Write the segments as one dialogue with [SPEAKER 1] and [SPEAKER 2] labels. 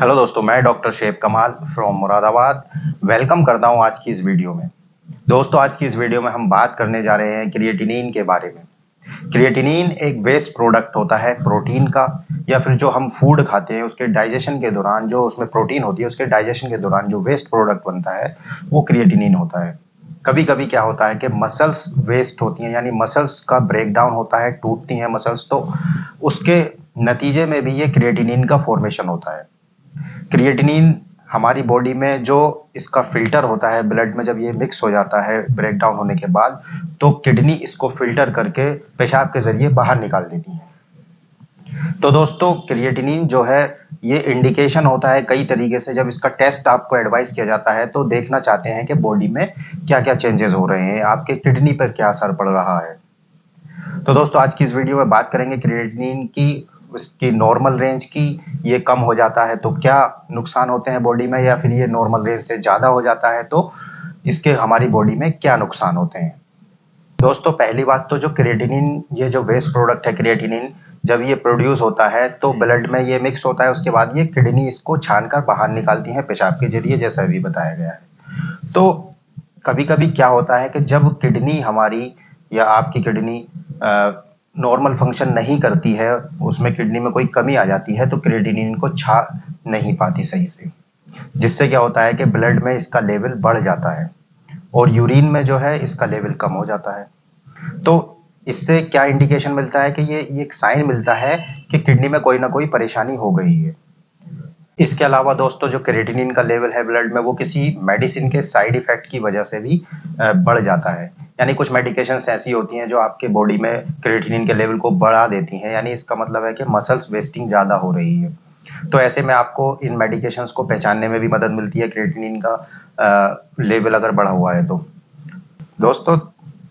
[SPEAKER 1] Hello दोस्तों, मैं doctor शेब कमाल फ्रॉम मुरादाबाद वेलकम करता हूं आज की इस वीडियो में। दोस्तों, आज की इस वीडियो में हम बात करने जा रहे हैं क्रिएटिनिन के बारे में। क्रिएटिनिन एक वेस्ट प्रोडक्ट होता है प्रोटीन का, या फिर जो हम फूड खाते हैं उसके डाइजेशन के दौरान जो उसमें प्रोटीन होती है, उसके डाइजेशन के दौरान जो वेस्ट प्रोडक्ट बनता है वो क्रिएटिनिन होता है। कभी कभी क्या होता है कि मसल्स वेस्ट होती हैं, यानी मसल्स का ब्रेक डाउन होता है, टूटती हैं मसल्स, तो उसके नतीजे में भी ये क्रिएटिनिन का फॉर्मेशन होता है। क्रिएटिनिन हमारी बॉडी में जो इसका फिल्टर होता है, ब्लड में जब ये मिक्स हो जाता है ब्रेक डाउन होने के बाद, तो किडनी इसको फिल्टर करके पेशाब के जरिए बाहर निकाल देती है। तो दोस्तों, क्रिएटिनिन जो है ये इंडिकेशन होता है कई तरीके से। जब इसका टेस्ट आपको एडवाइस किया जाता है तो देखना चाहते हैं कि बॉडी में क्या क्या चेंजेस हो रहे हैं, आपके किडनी पर क्या असर पड़ रहा है। तो दोस्तों, आज की इस वीडियो में बात करेंगे क्रिएटिनिन की, उसकी नॉर्मल रेंज की। ये कम हो जाता है तो क्या नुकसान होते हैं बॉडी में, या फिर ये नॉर्मल रेंज से ज़्यादा हो जाता है तो इसके हमारी बॉडी में क्या नुकसान होते हैं। दोस्तों, पहली बात तो जो क्रिएटिनिन, ये जो वेस्ट प्रोडक्ट है क्रिएटिनिन, जब ये प्रोड्यूस होता है तो ब्लड में ये मिक्स होता है, उसके बाद ये किडनी इसको छानकर बाहर निकालती है पेशाब के जरिए, जैसा अभी बताया गया है। तो कभी कभी क्या होता है कि जब किडनी हमारी या आपकी किडनी नॉर्मल फंक्शन नहीं करती है, उसमें किडनी में कोई कमी आ जाती है, तो क्रिएटिनिन को छा नहीं पाती सही से, जिससे क्या होता है कि ब्लड में इसका लेवल बढ़ जाता है और यूरिन में जो है इसका लेवल कम हो जाता है। तो इससे क्या इंडिकेशन मिलता है कि ये एक साइन मिलता है कि किडनी में कोई ना कोई परेशानी हो गई है। इसके अलावा दोस्तों, जो क्रिएटिनिन का लेवल है ब्लड में, वो किसी मेडिसिन के साइड इफेक्ट की वजह से भी बढ़ जाता है। यानी कुछ मेडिकेशंस ऐसी होती हैं जो आपके बॉडी में क्रिएटिनिन के लेवल को बढ़ा देती हैं, यानी इसका मतलब है कि मसल्स वेस्टिंग ज़्यादा हो रही है। तो ऐसे में आपको इन मेडिकेशंस को पहचानने में भी मदद मिलती है क्रिएटिनिन का लेवल अगर बढ़ा हुआ है तो। दोस्तों,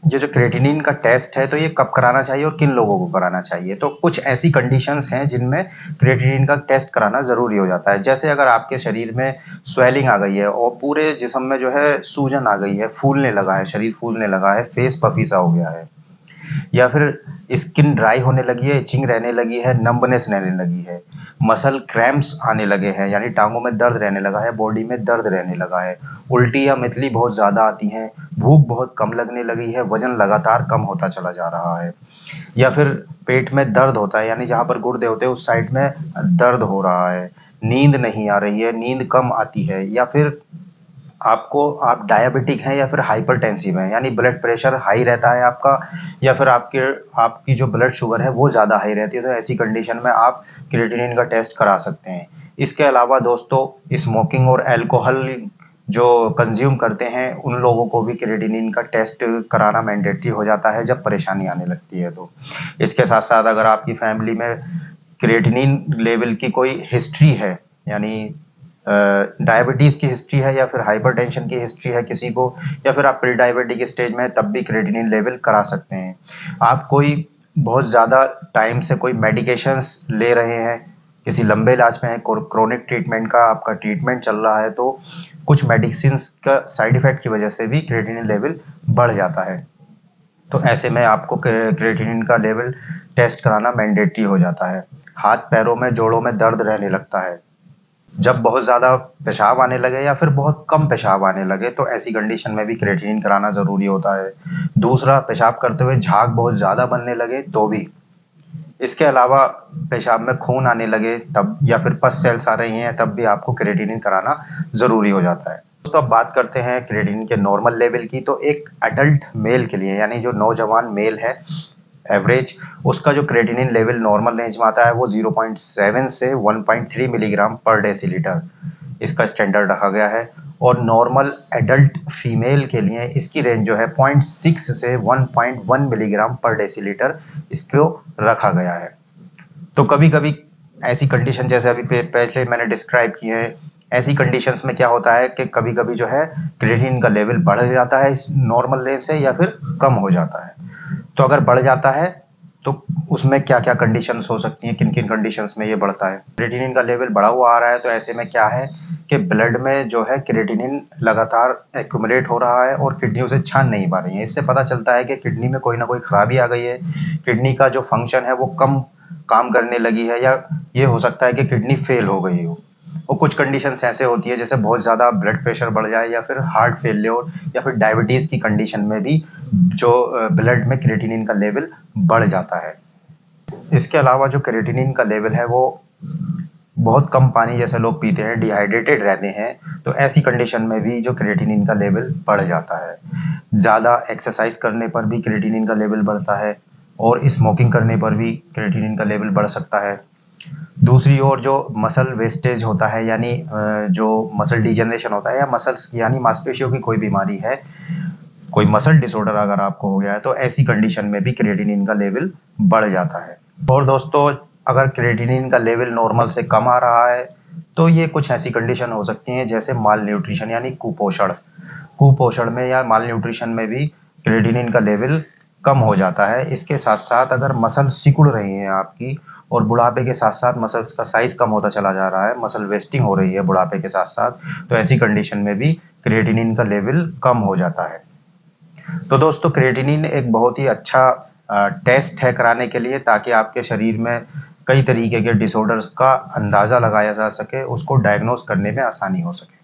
[SPEAKER 1] ये जो क्रिएटिनिन का टेस्ट है तो ये कब कराना चाहिए और किन लोगों को कराना चाहिए। तो कुछ ऐसी कंडीशंस हैं जिनमें क्रिएटिनिन का टेस्ट कराना ज़रूरी हो जाता है। जैसे अगर आपके शरीर में स्वेलिंग आ गई है और पूरे जिस्म में जो है सूजन आ गई है, फूलने लगा है, शरीर फूलने लगा है, फेस पफी सा हो गया है, या फिर स्किन ड्राई होने लगी है, इचिंग रहने लगी है, नंबनेस रहने लगी है, मसल क्रैम्प्स आने लगे हैं, यानी टांगों में दर्द रहने लगा है, बॉडी में दर्द रहने लगा है, उल्टी या मितली बहुत ज़्यादा आती हैं, भूख बहुत कम लगने लगी है, वजन लगातार कम होता चला जा रहा है, या फिर पेट में दर्द होता है, यानी जहाँ पर गुर्दे होते हैं उस साइड में दर्द हो रहा है, नींद नहीं आ रही है, नींद कम आती है, या फिर आप डायबिटिक हैं या फिर हाइपरटेंसिव हैं, यानी ब्लड प्रेशर हाई रहता है आपका, या फिर आपकी जो ब्लड शुगर है वो ज़्यादा हाई रहती है, तो ऐसी कंडीशन में आप क्रिएटिनिन का टेस्ट करा सकते हैं। इसके अलावा दोस्तों, स्मोकिंग और अल्कोहल जो कंज्यूम करते हैं उन लोगों को भी क्रिएटिनिन का टेस्ट कराना मैंडेटरी हो जाता है जब परेशानी आने लगती है तो। इसके साथ साथ अगर आपकी फैमिली में क्रिएटिनिन लेवल की कोई हिस्ट्री है, यानी डायबिटीज़ की हिस्ट्री है या फिर हाइपरटेंशन की हिस्ट्री है किसी को, या फिर आप प्री डायबिटिक स्टेज में हैं, तब भी क्रिएटिनिन लेवल करा सकते हैं। आप कोई बहुत ज़्यादा टाइम से कोई मेडिकेशंस ले रहे हैं, किसी लंबे इलाज में है, क्रोनिक ट्रीटमेंट का आपका ट्रीटमेंट चल रहा है, तो कुछ मेडिसिन्स का साइड इफेक्ट की वजह से भी क्रिएटिनिन लेवल बढ़ जाता है। तो ऐसे में आपको क्रिएटिनिन का लेवल टेस्ट कराना मैंडेटरी हो जाता है। हाथ पैरों में, जोड़ों में दर्द रहने लगता है, जब बहुत ज़्यादा पेशाब आने लगे या फिर बहुत कम पेशाब आने लगे, तो ऐसी कंडीशन में भी क्रिएटिनिन कराना ज़रूरी होता है। दूसरा, पेशाब करते हुए झाग बहुत ज़्यादा बनने लगे तो भी। इसके अलावा पेशाब में खून आने लगे तब, या फिर पस सेल्स आ रही हैं तब भी आपको क्रिएटिनिन कराना ज़रूरी हो जाता है। दोस्तों, अब बात करते हैं क्रिएटिनिन के नॉर्मल लेवल की। तो एक एडल्ट मेल के लिए, यानी जो नौजवान मेल है एवरेज, उसका जो क्रिएटिनिन लेवल नॉर्मल रेंज में आता है वो 0.7 से 1.3 मिलीग्राम पर डेसीलीटर इसका स्टैंडर्ड रखा गया है। और नॉर्मल एडल्ट फीमेल के लिए इसकी रेंज जो है 0.6 से 1.1 मिलीग्राम पर डेसीलीटर इसको रखा गया है। तो कभी कभी ऐसी कंडीशन, जैसे अभी पहले मैंने डिस्क्राइब की है, ऐसी कंडीशंस में क्या होता है कि कभी कभी जो है क्रिएटिनिन का लेवल बढ़ जाता है इस नॉर्मल रेंज से, या फिर कम हो जाता है। तो अगर बढ़ जाता है तो उसमें क्या क्या कंडीशंस हो सकती हैं, किन किन कंडीशंस में ये बढ़ता है। क्रिएटिनिन का लेवल बढ़ा हुआ आ रहा है तो ऐसे में क्या है कि ब्लड में जो है क्रिएटिनिन लगातार एक्यूमुलेट हो रहा है और किडनी उसे छान नहीं पा रही है। इससे पता चलता है कि किडनी में कोई ना कोई खराबी आ गई है, किडनी का जो फंक्शन है वो कम काम करने लगी है, या ये हो सकता है कि किडनी फेल हो गई हो। और कुछ कंडीशंस ऐसे होती है जैसे बहुत ज़्यादा ब्लड प्रेशर बढ़ जाए या फिर हार्ट फेल्योर या फिर डायबिटीज़ की कंडीशन में भी जो ब्लड में क्रिएटिनिन का लेवल बढ़ जाता है। इसके अलावा जो क्रिएटिनिन का लेवल है वो बहुत कम पानी जैसे लोग पीते हैं, डिहाइड्रेटेड रहते हैं, तो ऐसी कंडीशन में भी जो क्रिएटिनिन का लेवल बढ़ जाता है। ज़्यादा एक्सरसाइज करने पर भी क्रिएटिनिन का लेवल बढ़ता है और स्मोकिंग करने पर भी क्रिएटिनिन का लेवल बढ़ सकता है। दूसरी ओर जो मसल वेस्टेज होता है यानी जो मसल डिजेनरेशन होता है या मसल्स यानी मांसपेशियों की कोई बीमारी है, कोई मसल डिसऑर्डर अगर आपको हो गया है तो ऐसी कंडीशन में भी क्रिएटिनिन का लेवल बढ़ जाता है। और दोस्तों अगर क्रिएटिनिन का लेवल नॉर्मल से कम आ रहा है तो ये कुछ ऐसी कंडीशन हो सकती हैं जैसे माल न्यूट्रिशन यानी कुपोषण। कुपोषण में या माल न्यूट्रिशन में भी क्रिएटिनिन का लेवल कम हो जाता है। इसके साथ साथ अगर मसल सिकुड़ रही हैं आपकी और बुढ़ापे के साथ साथ मसल्स का साइज कम होता चला जा रहा है, मसल वेस्टिंग हो रही है बुढ़ापे के साथ साथ, तो ऐसी कंडीशन में भी क्रिएटिनिन का लेवल कम हो जाता है। तो दोस्तों क्रिएटिनिन एक बहुत ही अच्छा टेस्ट है कराने के लिए, ताकि आपके शरीर में कई तरीके के डिसऑर्डर्स का अंदाज़ा लगाया जा सके, उसको डायग्नोस करने में आसानी हो सके।